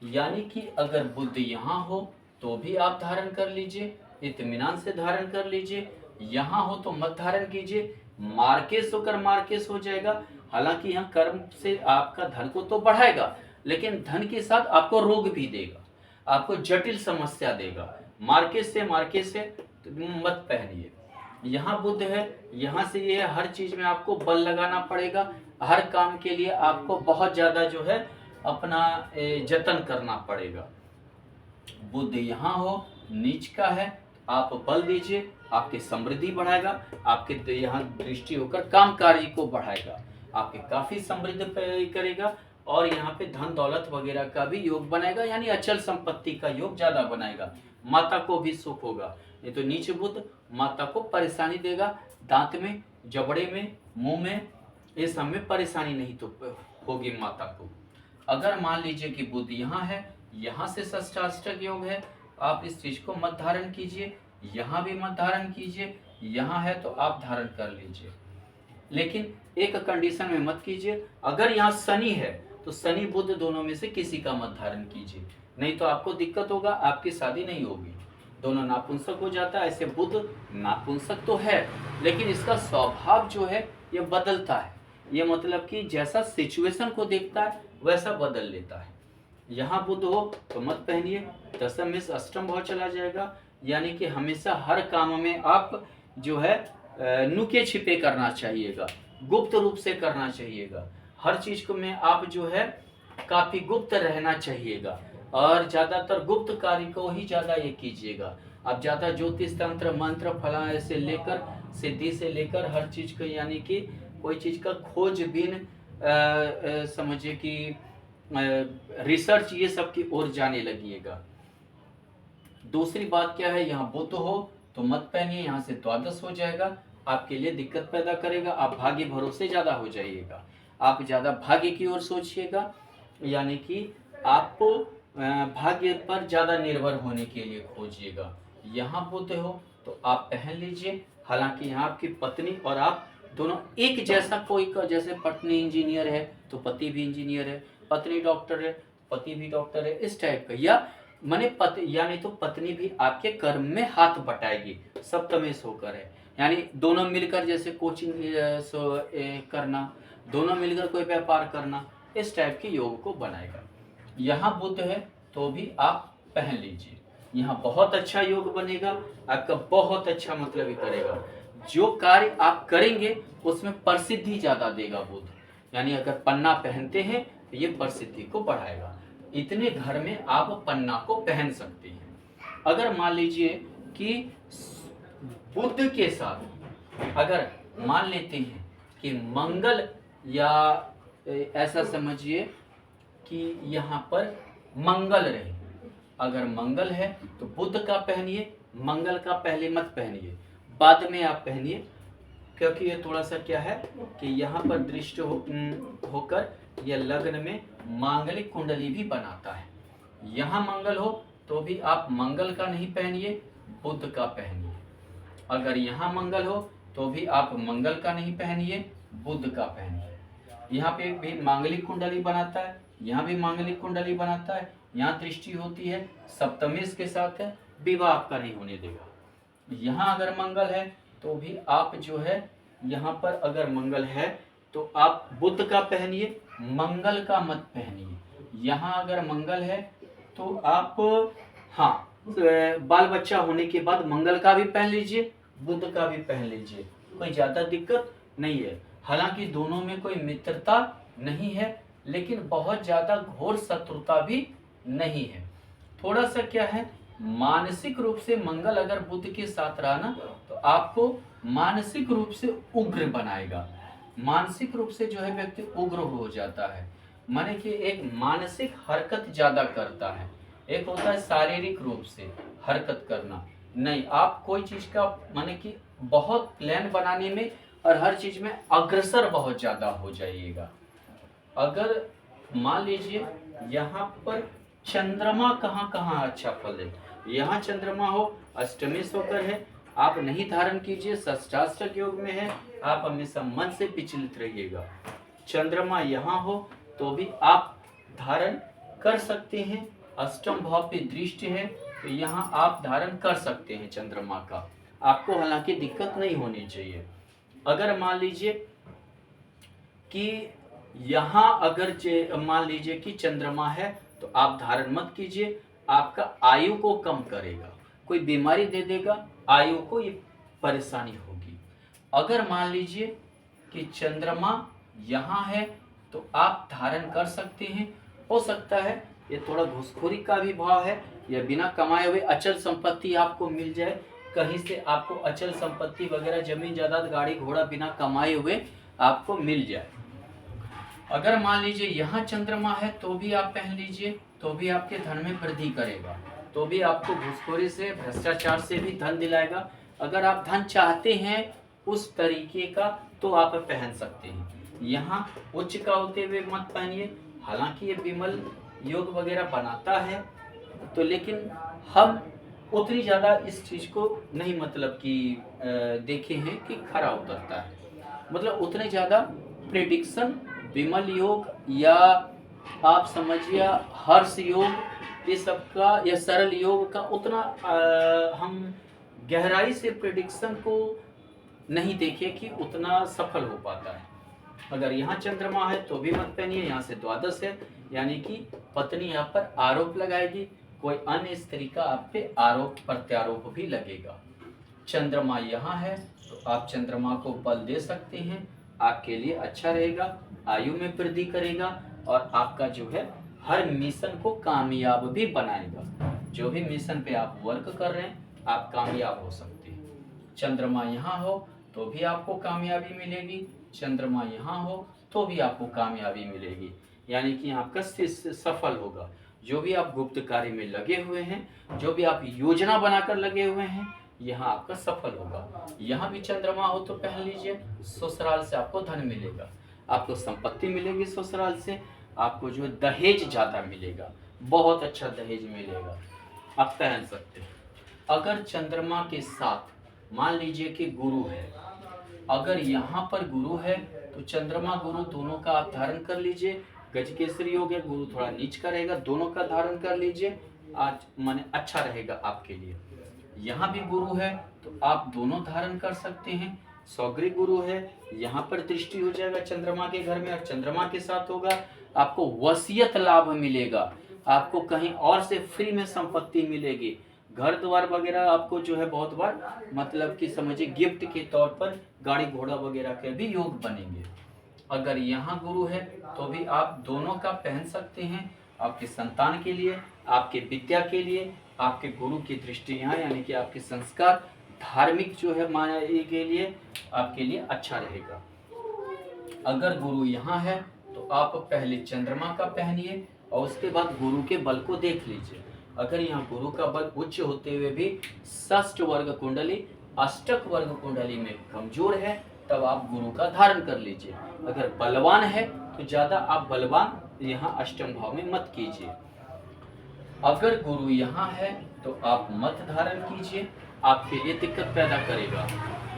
यानी कि अगर बुध यहाँ हो तो भी आप धारण कर लीजिए, इत्मीनान से धारण कर लीजिए। यहाँ हो तो मत धारण कीजिए, मार्केस होकर मार्केस हो जाएगा। हालांकि यहाँ कर्म से आपका धन को तो बढ़ाएगा, लेकिन धन के साथ आपको रोग भी देगा, आपको जटिल समस्या देगा। मार्केस से तो मत पहनिए। यहाँ बुध है, यहाँ से ये हर चीज में आपको बल लगाना पड़ेगा, हर काम के लिए आपको बहुत ज्यादा जो है अपना जतन करना पड़ेगा। बुध यहाँ हो नीच का है, आप बल दीजिए, आपकी समृद्धि बढ़ाएगा, आपके यहाँ दृष्टि होकर काम कार्य को बढ़ाएगा, आपके काफी समृद्ध करेगा। और यहाँ पे धन दौलत वगैरह का भी योग बनाएगा, यानी अचल संपत्ति का योग ज्यादा बनाएगा। माता को भी सुख होगा। ये तो नीच बुध माता को परेशानी देगा, दांत में, जबड़े में, मुंह में, ये सब में परेशानी नहीं तो होगी माता को। अगर मान लीजिए कि बुध यहाँ है, यहाँ से षष्ठाष्टक योग है, आप इस चीज को मत धारण कीजिए, यहाँ भी मत धारण कीजिए। यहाँ है तो आप धारण कर लीजिए, लेकिन एक कंडीशन में मत कीजिए। अगर यहाँ शनि है तो शनि बुध दोनों में से किसी का मत धारण कीजिए, नहीं तो आपको दिक्कत होगा, आपकी शादी नहीं होगी, दोनों नापुंसक हो जाता है। ऐसे बुध नापुंसक तो है, लेकिन इसका स्वभाव जो है ये बदलता है, ये मतलब कि जैसा सिचुएशन को देखता है वैसा बदल लेता है। यहाँ बुध हो तो मत पहनिए, दशम में अष्टम भाव चला जाएगा, यानी कि हमेशा हर काम में आप जो है नुके छिपे करना चाहिएगा, गुप्त रूप से करना चाहिएगा। हर चीज को में आप जो है काफी गुप्त रहना चाहिएगा, और ज्यादातर गुप्त कार्य को ही ज्यादा ये कीजिएगा। आप ज्यादा ज्योतिष तंत्र मंत्र फला ऐसे लेकर सिद्धि से लेकर हर चीज को, यानी कि कोई चीज का खोजबीन, समझिए कि रिसर्च, ये सब की ओर जाने लगिएगा। दूसरी बात क्या है, यहाँ बुध हो तो मत पहनिए, यहाँ से द्वादश हो जाएगा, आपके लिए दिक्कत पैदा करेगा। आप भाग्य भरोसे ज्यादा हो जाइएगा, आप ज्यादा भाग्य की ओर सोचिएगा, यानी कि आप भाग्य पर ज्यादा निर्भर होने के लिए खोजिएगा। यहाँ बुध हो तो आप पहन लीजिए। हालांकि यहाँ आपकी पत्नी और आप दोनों एक जैसा, कोई का जैसे पत्नी इंजीनियर है तो पति भी इंजीनियर है, पत्नी डॉक्टर है पति भी डॉक्टर है, इस टाइप का, या माने यानी तो पत्नी भी आपके कर्म में हाथ बटाएगी, सप्तमेश होकर है, यानी दोनों मिलकर जैसे कोचिंग करना, दोनों मिलकर कोई व्यापार करना, इस टाइप के योग को बनाएगा। यहाँ बुध है तो भी आप पहन लीजिए, यहाँ बहुत अच्छा योग बनेगा, आपका बहुत अच्छा मतलब ही करेगा। जो कार्य आप करेंगे उसमें प्रसिद्धि ज्यादा देगा बुध, यानी अगर पन्ना पहनते हैं तो ये प्रसिद्धि को बढ़ाएगा। इतने घर में आप पन्ना को पहन सकते हैं। अगर मान लीजिए कि बुध के साथ अगर मान लेते हैं कि मंगल, या ऐसा समझिए कि यहाँ पर मंगल रहे, अगर मंगल है तो बुध का पहनिए, मंगल का पहले मत पहनिए, बाद में आप पहनिए, क्योंकि ये थोड़ा सा क्या है कि यहाँ पर दृष्टि होकर यह लग्न में मांगलिक कुंडली भी बनाता है। यहाँ मंगल हो तो भी आप मंगल का नहीं पहनिए, बुध का पहनिए। अगर यहाँ मंगल हो तो भी आप मंगल का नहीं पहनिए, बुध का पहनिए। यहाँ पे भी मांगलिक कुंडली बनाता है, यहाँ भी मांगलिक कुंडली बनाता है, यहाँ दृष्टि होती है, सप्तमेश के साथ है, विवाह आपका नहीं होने देगा। यहाँ अगर मंगल है तो भी आप जो है, यहाँ पर अगर मंगल है तो आप बुध का पहनिए, मंगल का मत पहनिए। यहाँ अगर मंगल है तो आप, हाँ, बाल बच्चा होने के बाद मंगल का भी पहन लीजिए, बुध का भी पहन लीजिए, कोई ज्यादा दिक्कत नहीं है। हालांकि दोनों में कोई मित्रता नहीं है, लेकिन बहुत ज्यादा घोर शत्रुता भी नहीं है। थोड़ा सा क्या है, मानसिक रूप से मंगल अगर बुध के साथ रहा ना तो आपको मानसिक रूप से उग्र बनाएगा। मानसिक रूप से जो है व्यक्ति उग्र हो जाता है, माने कि एक मानसिक हरकत ज्यादा करता है, एक होता है शारीरिक रूप से हरकत करना। नहीं, आप कोई चीज का माने कि बहुत प्लान बनाने में और हर चीज में अग्रसर बहुत ज्यादा हो जाइएगा। अगर मान लीजिए यहाँ पर चंद्रमा कहाँ कहाँ अच्छा फल है, यहाँ चंद्रमा हो अष्टमेश होकर है, आप नहीं धारण कीजिए, षष्ठाष्टक योग में है, आप हमेशा मन से विचलित रहिएगा। चंद्रमा यहाँ हो तो भी आप धारण कर सकते हैं, अष्टम भाव पे दृष्टि है तो यहाँ आप धारण कर सकते हैं चंद्रमा का, आपको हालांकि दिक्कत नहीं होनी चाहिए। अगर मान लीजिए कि यहाँ अगर मान लीजिए कि चंद्रमा है तो आप धारण मत कीजिए, आपका आयु को कम करेगा, कोई बीमारी दे देगा, आयु को ये परेशानी होगी। अगर मान लीजिए कि चंद्रमा यहाँ है तो आप धारण कर सकते हैं। हो सकता है ये थोड़ा घूसखोरी का भी भाव है, या बिना कमाए हुए अचल संपत्ति आपको मिल जाए, कहीं से आपको अचल संपत्ति वगैरह जमीन जायदाद गाड़ी घोड़ा बिना कमाए हुए आपको मिल जाए। अगर मान लीजिए यहाँ चंद्रमा है तो भी आप पहन लीजिए, तो भी आपके धन में वृद्धि करेगा, तो भी आपको घूसखोरी से भ्रष्टाचार से भी धन दिलाएगा। अगर आप धन चाहते हैं उस तरीके का तो आप पहन सकते हैं। यहाँ उच्च का होते हुए मत पहनिए, हालांकि ये विमल योग वगैरह बनाता है तो, लेकिन हम उतनी ज़्यादा इस चीज़ को नहीं मतलब कि देखे हैं कि खरा उतरता है, मतलब उतने ज़्यादा प्रेडिक्शन विमल योग या आप समझिए हर्ष योग, ये सब का या सरल योग का उतना हम गहराई से प्रेडिक्शन को नहीं देखे कि उतना सफल हो पाता है। अगर यहाँ चंद्रमा है तो भी मत पहनिए, यहाँ से द्वादश है, यानी कि पत्नी यहाँ पर आरोप लगाएगी, कोई अन्य स्त्री का आप पे आरोप प्रत्यारोप भी लगेगा। चंद्रमा यहाँ है तो आप चंद्रमा को बल दे सकते हैं, आपके लिए अच्छा रहेगा, आयु में वृद्धि करेगा और आपका जो है हर मिशन को कामयाब भी बनाएगा। जो भी मिशन पे आप वर्क कर रहे हैं आप कामयाब हो सकते हैं। चंद्रमा यहाँ हो तो भी आपको कामयाबी मिलेगी, चंद्रमा यहाँ हो तो भी आपको कामयाबी मिलेगी, यानी कि आपका सफल होगा। जो भी आप गुप्त कार्य में लगे हुए हैं, जो भी आप योजना बनाकर लगे हुए हैं, यहाँ आपका सफल होगा। यहाँ भी चंद्रमा हो तो पहन लीजिए, ससुराल से आपको धन मिलेगा, आपको संपत्ति मिलेगी ससुराल से, आपको जो दहेज ज्यादा मिलेगा, बहुत अच्छा दहेज मिलेगा, आप पहन सकते हैं। अगर चंद्रमा के साथ मान लीजिए कि गुरु है, अगर यहाँ पर गुरु है तो चंद्रमा गुरु दोनों का आप धारण कर लीजिए। गजकेसरी योग है, गुरु थोड़ा नीच का रहेगा, दोनों का धारण कर लीजिए, आज माने अच्छा रहेगा आपके लिए। यहाँ भी गुरु है तो आप दोनों धारण कर सकते हैं। सौग्री गुरु है, यहाँ पर दृष्टि हो जाएगा चंद्रमा के घर में और चंद्रमा के साथ होगा, आपको वसीयत लाभ मिलेगा, आपको कहीं और से फ्री में संपत्ति मिलेगी, घर द्वार वगैरह आपको जो है बहुत बार मतलब कि समझिए गिफ्ट के तौर पर गाड़ी घोड़ा वगैरह के भी योग बनेंगे। अगर यहाँ गुरु है तो भी आप दोनों का पहन सकते हैं, आपके संतान के लिए, आपके विद्या के लिए, आपके गुरु की दृष्टि यहाँ यानी कि आपके संस्कार धार्मिक जो है माने के लिए आपके लिए अच्छा रहेगा। अगर गुरु यहाँ है तो आप पहले चंद्रमा का पहनिए और उसके बाद गुरु के बल को देख लीजिए। अगर यहाँ गुरु का बल उच्च होते हुए भी षष्ठ वर्ग कुंडली अष्टक वर्ग कुंडली में कमजोर है तब आप गुरु का धारण कर लीजिए। अगर बलवान है तो ज्यादा आप बलवान यहाँ अष्टम भाव में मत कीजिए। अगर गुरु यहाँ है तो आप मत धारण कीजिए, आपके लिए दिक्कत पैदा करेगा।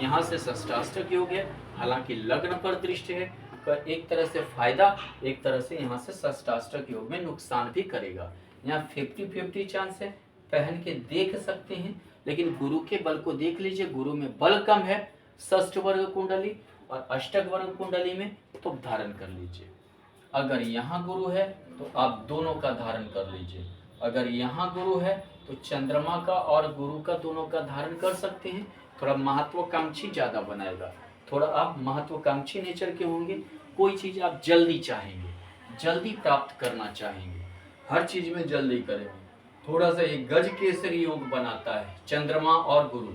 यहाँ से षष्ठाष्टक योग है, हालांकि लग्न पर दृष्टि है, पर एक तरह से फायदा, एक तरह से यहाँ से षष्ठाष्टक योग में नुकसान भी करेगा। यहाँ 50-50 चांस है, पहन के देख सकते हैं, लेकिन गुरु के बल को देख लीजिए। गुरु में बल कम है षष्ठ वर्ग कुंडली और अष्टक वर्ग कुंडली में, तो धारण कर लीजिए। अगर यहाँ गुरु है तो आप दोनों का धारण कर लीजिए। अगर यहाँ गुरु है तो चंद्रमा का और गुरु का दोनों का धारण कर सकते हैं। थोड़ा महत्वाकांक्षी ज्यादा बनाएगा, थोड़ा आप महत्वाकांक्षी नेचर के होंगे, कोई चीज आप जल्दी चाहेंगे, जल्दी प्राप्त करना चाहेंगे, हर चीज में जल्दी करेंगे। थोड़ा सा एक गज केसरी योग बनाता है चंद्रमा और गुरु।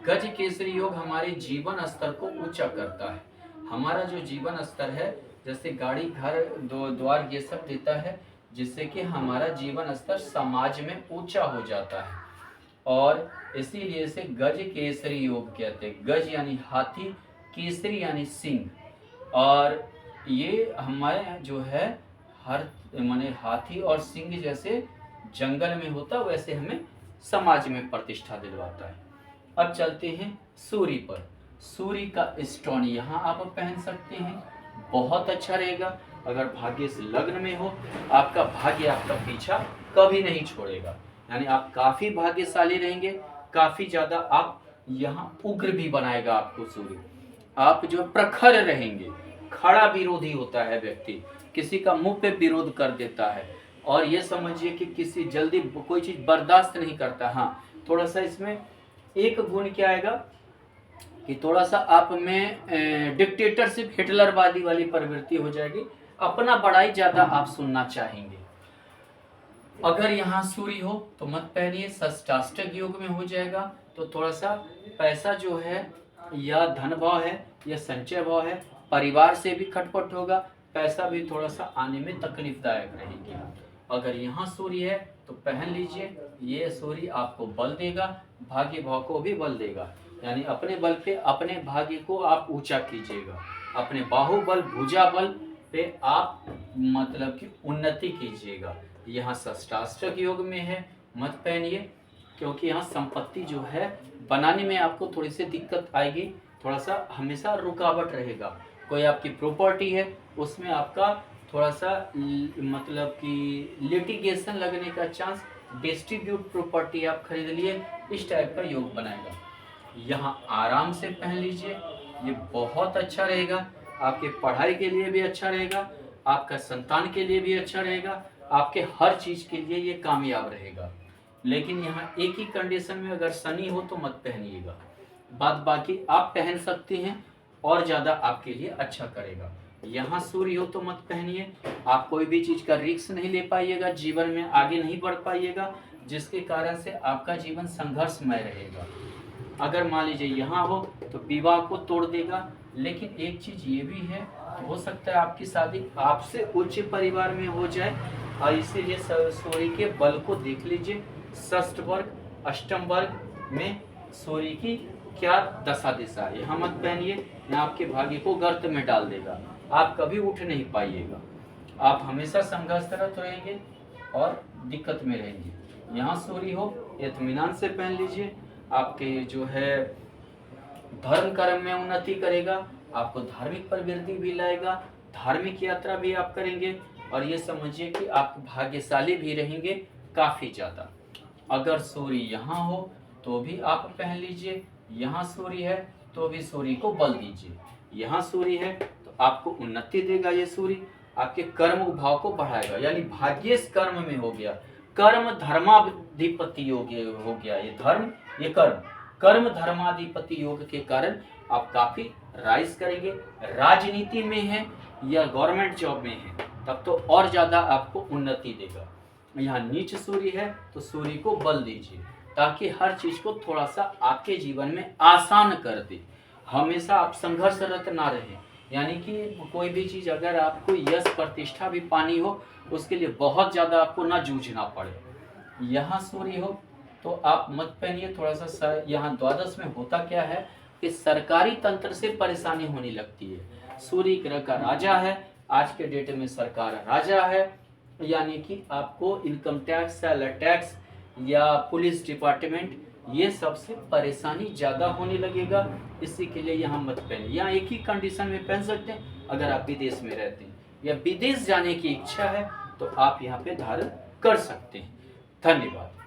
गज केसरी योग हमारे जीवन स्तर को ऊंचा करता है। हमारा जो जीवन स्तर है, जैसे गाड़ी घर द्वार ये सब देता है, जिससे कि हमारा जीवन स्तर समाज में ऊंचा हो जाता है। और इसीलिए इसे गज केसरी योग कहते हैं। गज यानी हाथी, केसरी यानी सिंह, और ये हमारे जो है हर माने हाथी और सिंह जैसे जंगल में होता वैसे हमें समाज में प्रतिष्ठा दिलवाता है। अब चलते हैं सूर्य पर। सूर्य का स्टोन यहाँ आप पहन सकते हैं, बहुत अच्छा रहेगा। अगर भाग्य से लग्न में हो, आपका भाग्य आपका पीछा कभी नहीं छोड़ेगा, यानी आप काफी भाग्यशाली रहेंगे, काफी ज्यादा आप यहाँ उग्र भी बनाएगा आपको सूर्य। आप जो प्रखर रहेंगे, खड़ा विरोधी होता है व्यक्ति, किसी का मुंह पे विरोध कर देता है, और ये समझिए कि किसी जल्दी कोई चीज बर्दाश्त नहीं करता। हाँ, थोड़ा सा इसमें एक गुण क्या आएगा कि थोड़ा सा आप में डिक्टेटरशिप, हिटलरवादी वाली प्रवृत्ति हो जाएगी, अपना बड़ाई ज्यादा आप सुनना चाहेंगे। अगर यहाँ सूर्य हो तो मत पहनिए, षष्ठाष्टक योग में हो जाएगा तो थोड़ा सा पैसा जो है या धन भाव है या संचय भाव है, परिवार से भी खटपट होगा, पैसा भी थोड़ा सा आने में तकलीफदायक रहेगी। अगर यहाँ सूर्य है तो पहन लीजिए, ये सूर्य आपको बल देगा, भाग्य भाव को भी बल देगा, यानी अपने बल पे अपने भाग्य को आप ऊंचा कीजिएगा, अपने बाहुबल भुजा बल पे आप मतलब कि उन्नति कीजिएगा। यहाँ षष्ठाष्टक योग में है, मत पहनिए, क्योंकि यहाँ संपत्ति जो है बनाने में आपको थोड़ी सी दिक्कत आएगी, थोड़ा सा हमेशा रुकावट रहेगा। कोई आपकी प्रॉपर्टी है उसमें आपका थोड़ा सा मतलब कि लिटिगेशन लगने का चांस, डिस्ट्रीब्यूट प्रॉपर्टी आप खरीद लिए, इस टाइप का योग बनाएगा। यहाँ आराम से पहन लीजिए, ये बहुत अच्छा रहेगा, आपके पढ़ाई के लिए भी अच्छा रहेगा, आपका संतान के लिए भी अच्छा रहेगा, आपके हर चीज के लिए ये कामयाब रहेगा। लेकिन यहाँ एक ही कंडीशन में, अगर शनि हो तो मत पहनिएगा, बाद बाकी आप पहन सकते हैं और ज्यादा आपके लिए अच्छा करेगा। यहाँ सूर्य हो तो मत पहनिए, आप कोई भी चीज का रिस्क नहीं ले पाइएगा, जीवन में आगे नहीं बढ़ पाइएगा, जिसके कारण से आपका जीवन संघर्षमय रहेगा। अगर मान लीजिए यहाँ हो तो विवाह को तोड़ देगा। लेकिन एक चीज ये भी है, हो सकता है आपकी शादी आपसे उच्च परिवार में हो जाए, और इसीलिए सूर्य के बल को देख लीजिए। षष्ठ वर्ग अष्टम वर्ग में सूर्य की क्या दशा दिशा है, यहाँ मत पहनिए, यहाँ आपके भाग्य को गर्त में डाल देगा, आप कभी उठ नहीं पाइएगा, आप हमेशा संघर्षरत रहेंगे और दिक्कत में रहेंगे। यहाँ सूर्य हो इत्मीनान से पहन लीजिए, आपके जो है धर्म कर्म में उन्नति करेगा, आपको धार्मिक प्रवृत्ति भी लाएगा, धार्मिक यात्रा भी आप करेंगे, और ये समझिए कि आप भाग्यशाली भी रहेंगे काफी ज्यादा। अगर सूर्य यहाँ हो तो भी आप पहन लीजिए, यहाँ सूर्य है तो भी सूर्य को बल दीजिए, यहाँ सूर्य है तो आपको उन्नति देगा, ये सूर्य आपके कर्म भाव को बढ़ाएगा, यानी भाग्येश कर्म में हो गया, कर्म धर्माधिपति हो गया, ये धर्म ये कर्म धर्माधिपति योग के कारण आप काफी राइज करेंगे। राजनीति में है या गवर्नमेंट जॉब में है तब तो और ज्यादा आपको उन्नति देगा। यहाँ नीच सूर्य है तो सूर्य को बल दीजिए, ताकि हर चीज को थोड़ा सा आपके जीवन में आसान कर दे, हमेशा आप संघर्षरत ना रहे, यानी कि कोई भी चीज अगर आपको यश प्रतिष्ठा भी पानी हो उसके लिए बहुत ज्यादा आपको ना जूझना पड़े। यहाँ सूर्य हो तो आप मत पहनिए, थोड़ा सा यहाँ द्वादश में होता क्या है कि सरकारी तंत्र से परेशानी होने लगती है। सूर्य ग्रह का राजा है, आज के डेट में सरकार राजा है, यानी कि आपको इनकम टैक्स, सेलर टैक्स या पुलिस डिपार्टमेंट ये सबसे परेशानी ज़्यादा होने लगेगा। इसी के लिए यहाँ मत पहनिए। यहाँ एक ही कंडीशन में पहन सकते हैं, अगर आप विदेश में रहते हैं या विदेश जाने की इच्छा है तो आप यहाँ पे धारण कर सकते हैं। धन्यवाद।